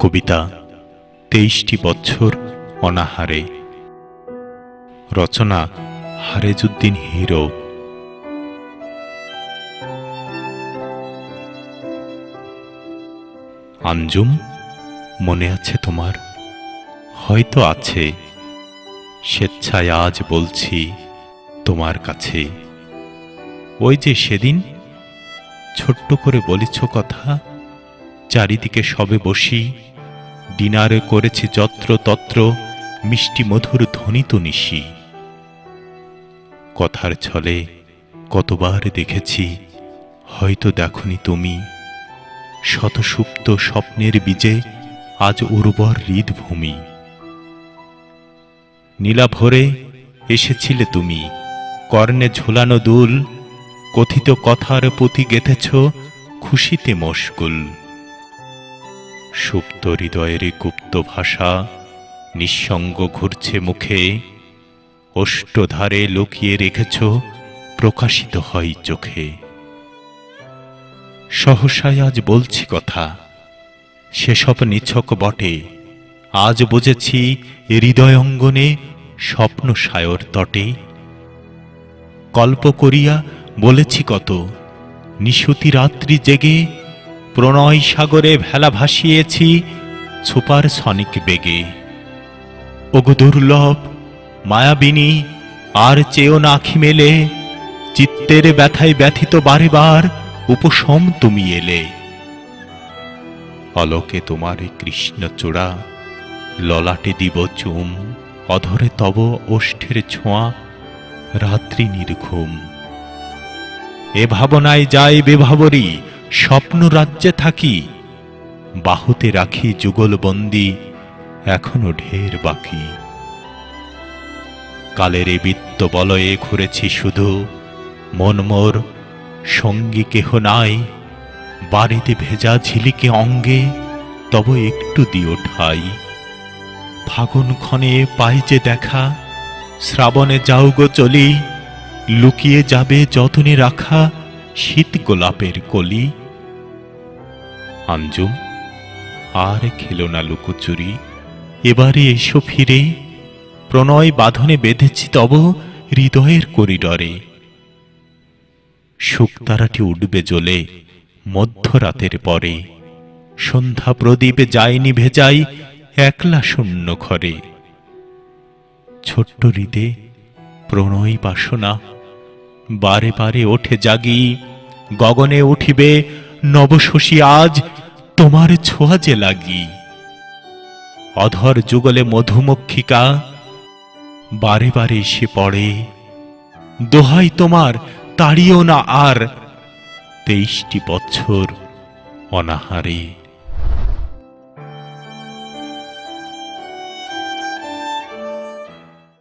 কবিতা ২৩টি বছর অনাহারে। রচনা হারেজউদ্দিন হিরো। আঞ্জুম, মনে আছে তোমার? হয়তো আছে। স্বেচ্ছায় আজ বলছি তোমার কাছে। ওই যে সেদিন ছোট্ট করে বলেছ কথা, চারিদিকে সবে বসি, ডিনারে করেছি যত্র তত্র মিষ্টি মধুর ধ্বনিত নিশি। কথার ছলে কতবার দেখেছি, হয়তো দেখনি তুমি। শতসুপ্ত স্বপ্নের বীজে আজ উর্বর হৃদভূমি। নীলাভরে এসেছিলে তুমি, কর্ণে ঝোলানো দুল, কথিত কথার পুঁথি গেঁথেছ খুশিতে মশগুল। সুপ্ত হৃদয়ের গুপ্ত ভাষা নিঃসঙ্গ ঘুরছে মুখে, অষ্টধারে লুকিয়ে রেখেছ প্রকাশিত হয় চোখে। সহসায় আজ বলছি কথা, সেসব নিছক বটে। আজ বুঝেছি হৃদয় অঙ্গনে স্বপ্ন সায়র তটে। কল্প করিয়া বলেছি কত, নিশুতি রাত্রি জেগে প্রণয় সাগরে ভেলা ভাসিয়েছি সুপার সনিক বেগে। ওগো দুর্লভ মায়াবিনী, আর চেয়েও না আখি মেলে, চিত্তের ব্যথায় ব্যথিত বারে বার উপশম তুমি এলে। অলোকে তোমার কৃষ্ণচূড়া, ললাটে দিব চুম, অধরে তব ওষ্ঠের ছোঁয়া রাত্রি নির্ঘুম। এ ভাবনায় যাই বেভাবরি, স্বপ্ন রাজ্যে থাকি, বাহুতে রাখি যুগলবন্দি এখনো ঢের বাকি। কালের এ বৃত্ত বলয়ে ঘুরেছি শুধু, মন মোর সঙ্গী কেহ নাই। বাড়িতে ভেজা ঝিলিকে অঙ্গে তব একটু দিও ঠাই। ফাগুন ক্ষণে পাই যে দেখা, শ্রাবণে যাও গো চলি, লুকিয়ে যাবে যতনে রাখা শীত গোলাপের কলি। আঞ্জুম, আর খেলো না লুকোচুরি, এবারে এসো ফিরে, প্রণয় বাঁধনে বেঁধেছি তব হৃদয়ের করিডরে। শুকতারাটি উঠবে জ্বলে মধ্যরাতের পরে, সন্ধ্যা প্রদীপ যায়নি ভেজাই একলা শূন্য ঘরে। ছোট্ট হৃদে প্রণয় বাসনা বারে বারে ওঠে জাগি, গগনে উঠিবে নবশশী আজ তোমার ছোঁয়া যে লাগি। অধর যুগলে মধুমক্ষিকা বারে বারে এসে পড়ে, দোহাই তোমার তাড়িও না আর ২৩টি বছর অনাহারে।